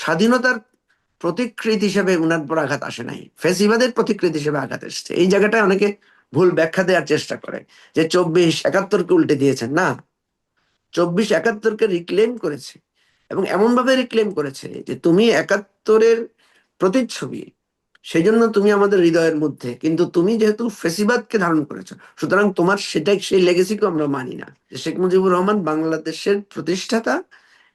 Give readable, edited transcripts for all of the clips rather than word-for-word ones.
স্বাধীনতার প্রতিকৃতি হিসেবে উনার পর আঘাত আসে নাই, ফ্যাসিবাদের প্রতিকৃতি হিসেবে আঘাত এসেছে। এই জায়গাটায় অনেকে ভুল ব্যাখ্যা দেওয়ার চেষ্টা করে যে 24-71-কে উল্টে দিয়েছেন। না, 24-71-কে রিক্লেম করেছে, এবং এমন ভাবে রিক্লেম করেছে যে তুমি 71-এর প্রতিচ্ছবি, সেই জন্য তুমি আমাদের হৃদয়ের মধ্যে, কিন্তু তুমি যেহেতু ফেসিবাদকে ধারণ করেছো, সুতরাং তোমার সেটাই, সেই লেগেসিকে আমরা মানি না। যে শেখ মুজিবুর রহমান বাংলাদেশের প্রতিষ্ঠাতা,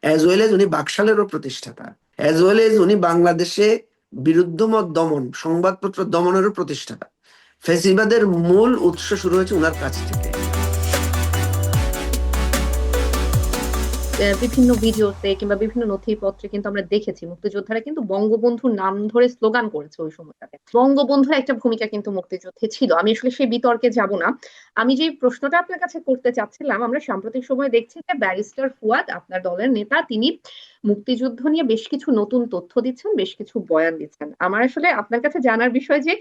অ্যাজ ওয়েল এজ উনি বাকশালেরও প্রতিষ্ঠাতা, অ্যাজ ওয়েল এজ উনি বাংলাদেশে বিরুদ্ধমত দমন, সংবাদপত্র দমনেরও প্রতিষ্ঠাতা। ফেসিবাদের মূল উৎস শুরু হয়েছে উনার কাছ থেকে। বিভিন্ন ভিডিওতে কিংবা বিভিন্ন নথিপত্রে কিন্তু আমরা দেখেছি মুক্তিযোদ্ধারা কিন্তু বঙ্গবন্ধুর নাম ধরে স্লোগান করেছে ওই সময়টাতে। বঙ্গবন্ধুর একটা ভূমিকা কিন্তু মুক্তিযুদ্ধে ছিল। আমি আসলে সেই বিতর্কে যাব না। আমি যে প্রশ্নটা আপনার কাছে করতে চাচ্ছিলাম, আমরা সাম্প্রতিক সময়ে দেখছি যে ব্যারিস্টার ফুয়াদ, আপনার দলের নেতা, তিনি মুক্তিযুদ্ধ নিয়ে বেশ কিছু নতুন তথ্য দিচ্ছেন, বেশ কিছু বয়ান দিচ্ছেন। আমার আসলে আপনার কাছে জানার বিষয় যে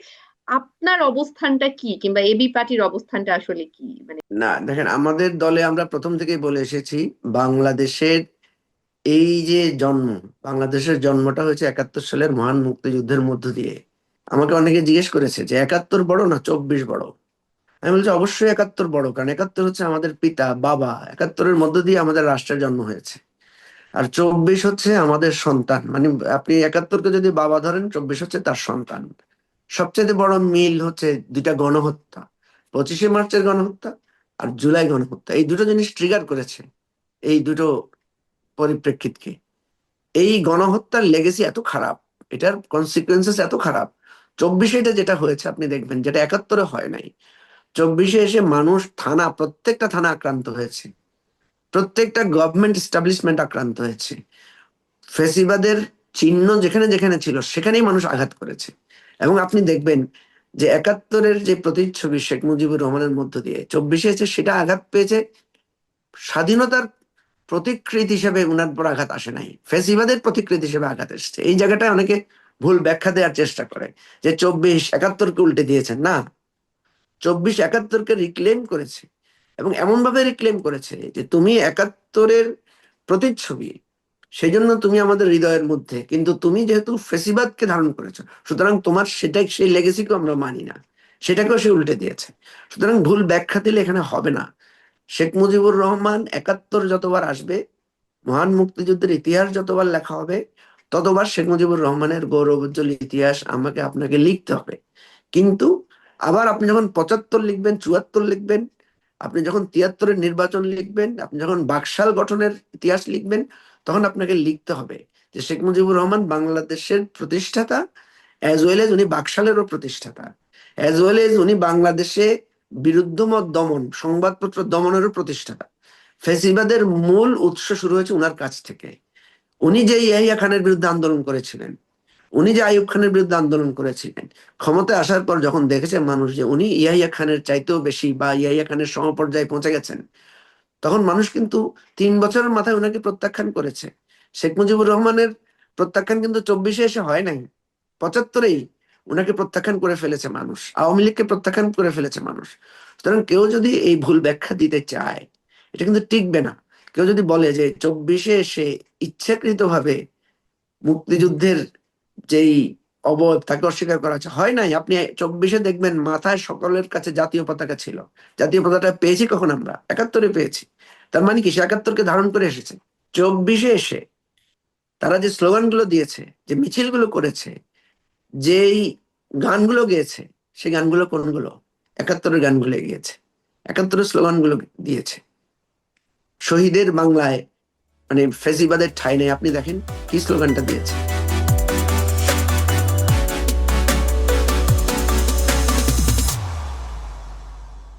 আপনার অবস্থানটা কি, কিংবা এবি পার্টির অবস্থানটা আসলে কি, মানে। না দেখেন, আমাদের দলে আমরা প্রথম থেকেই বলে এসেছি, বাংলাদেশের এই যে জন্ম, বাংলাদেশের জন্মটা হয়েছে 71 সালের মহান মুক্তিযুদ্ধের মধ্য দিয়ে। আমাকে অনেকে জিজ্ঞেস করেছে যে 71 বড় না 24 বড়। আমি বলছি অবশ্যই 71 বড়, কারণ 71 হচ্ছে আমাদের পিতা বাবা, 71-এর মধ্য দিয়ে আমাদের রাষ্ট্রের জন্ম হয়েছে। আর 24 হচ্ছে আমাদের সন্তান, মানে আপনি 71-কে যদি বাবা ধরেন, 24 হচ্ছে তার সন্তান। সবচেয়ে বড় মিল হচ্ছে দুইটা গণহত্যা, 25শে মার্চের গণহত্যা আর জুলাই গণহত্যা। এই দুটো জিনিস ট্রিগার করেছে এই দুটো পরিপ্রেক্ষিতকে। এই গণহত্যার লেগেসি এত খারাপ, এটার কনসিকুয়েন্সেস এত খারাপ। 24-এ এটা যেটা হয়েছে আপনি দেখবেন, যেটা 71-এ হয় নাই। 24-এ এসে মানুষ, থানা, প্রত্যেকটা থানা আক্রান্ত হয়েছে, প্রত্যেকটা গভর্নমেন্ট এস্টাবলিশমেন্ট আক্রান্ত হয়েছে। ফেসিবাদের চিহ্ন যেখানে যেখানে ছিল সেখানেই মানুষ আঘাত করেছে। এবং আপনি দেখবেন যে 71-এর যে প্রতিচ্ছবি শেখ মুজিবুর রহমানের মধ্য দিয়ে 24-এ এসে সেটা আঘাত পেয়েছে। স্বাধীনতার প্রতিকৃতি হিসেবে উনার পর আঘাত আসে নাই, ফেসিবাদের প্রতিকৃতি হিসেবে আঘাত এসেছে। এই জায়গাটায় অনেকে ভুল ব্যাখ্যা দেওয়ার চেষ্টা করে যে 24-71-কে উল্টে দিয়েছেন। না, 24-71-কে রিক্লেম করেছে, এবং এমন ভাবে রিক্লেম করেছে যে তুমি 71-এর প্রতিচ্ছবি, সেই জন্য তুমি আমাদের হৃদয়ের মধ্যে, কিন্তু তুমি যেহেতু ফেসিবাদকে ধারণ করেছো, সুতরাং তোমার সেটাই, সেই লেগেসিকে আমরা মানি না, সেটাকেও সে উল্টে দিয়েছে। সুতরাং ভুল ব্যাখ্যা দিলে এখানে হবে না। শেখ মুজিবুর রহমান 71 যতবার আসবে, মহান মুক্তিযুদ্ধের ইতিহাস যতবার লেখা হবে, ততবার শেখ মুজিবুর রহমানের গৌরবোজ্জ্বল ইতিহাস আমাকে আপনাকে লিখতে হবে। কিন্তু আবার আপনি যখন 75 লিখবেন, 74 লিখবেন, আপনি যখন 73-এর নির্বাচন লিখবেন, আপনি যখন বাকশাল গঠনের ইতিহাস লিখবেন, তখন আপনাকে লিখতে হবে যে শেখ মুজিবুর রহমান বাংলাদেশের প্রতিষ্ঠাতা, অ্যাজ ওয়েল এজ উনি বাকশালেরও প্রতিষ্ঠাতা, অ্যাজ ওয়েল এজ উনি বাংলাদেশে বিরুদ্ধমত দমন, সংবাদপত্র দমনেরও প্রতিষ্ঠাতা। ফেসিবাদের মূল উৎস শুরু হয়েছে উনার কাছ থেকে। উনি যে ইয়াহিয়া খানের বিরুদ্ধে আন্দোলন করেছিলেন, উনি যে আইয়ুব খানের বিরুদ্ধে আন্দোলন করেছিলেন, ক্ষমতায় আসার পর যখন দেখেছে মানুষ যে উনি ইয়াহিয়া খানের চাইতেও বেশি বা ইয়াহিয়া খানের সমপর্যায়ে পৌঁছে গেছেন, তখন মানুষ কিন্তু 3 বছরের মাথায় ওনাকে প্রত্যাখ্যান করেছে। শেখ মুজিবুর রহমানের প্রত্যাখ্যান কিন্তু 24-এ এসে হয় নাই, 75-এই ওনাকে প্রত্যাখ্যান করে ফেলেছে মানুষ, আওয়ামী লীগকে প্রত্যাখ্যান করে ফেলেছে মানুষ। সুতরাং কেউ যদি এই ভুল ব্যাখ্যা দিতে চায়, এটা কিন্তু টিকবে না। কেউ যদি বলে যে 24-এ এসে ইচ্ছাকৃত ভাবে মুক্তিযুদ্ধের যেই অবয়ব তাকে অস্বীকার করা হচ্ছে, হয় নাই। আপনি 24-এ দেখবেন মাথায় সকলের কাছে জাতীয় পতাকা ছিল। জাতীয় পতাকা পেয়েছি কখন? আমরা 71-এ পেয়েছি। তার মানে কি সে 71-কে ধারণ করে এসেছে। 24-এ এসে তারা যে স্লোগান গুলো দিয়েছে, যে মিছিল গুলো করেছে, যেই গানগুলো গেয়েছে, সেই গানগুলো কোনগুলো? 71-এর গানগুলো গিয়েছে, 71-এর স্লোগান গুলো দিয়েছে। শহীদের বাংলায়, মানে ফেসিবাদের ঠাঁই নেই, আপনি দেখেন কি স্লোগানটা দিয়েছে।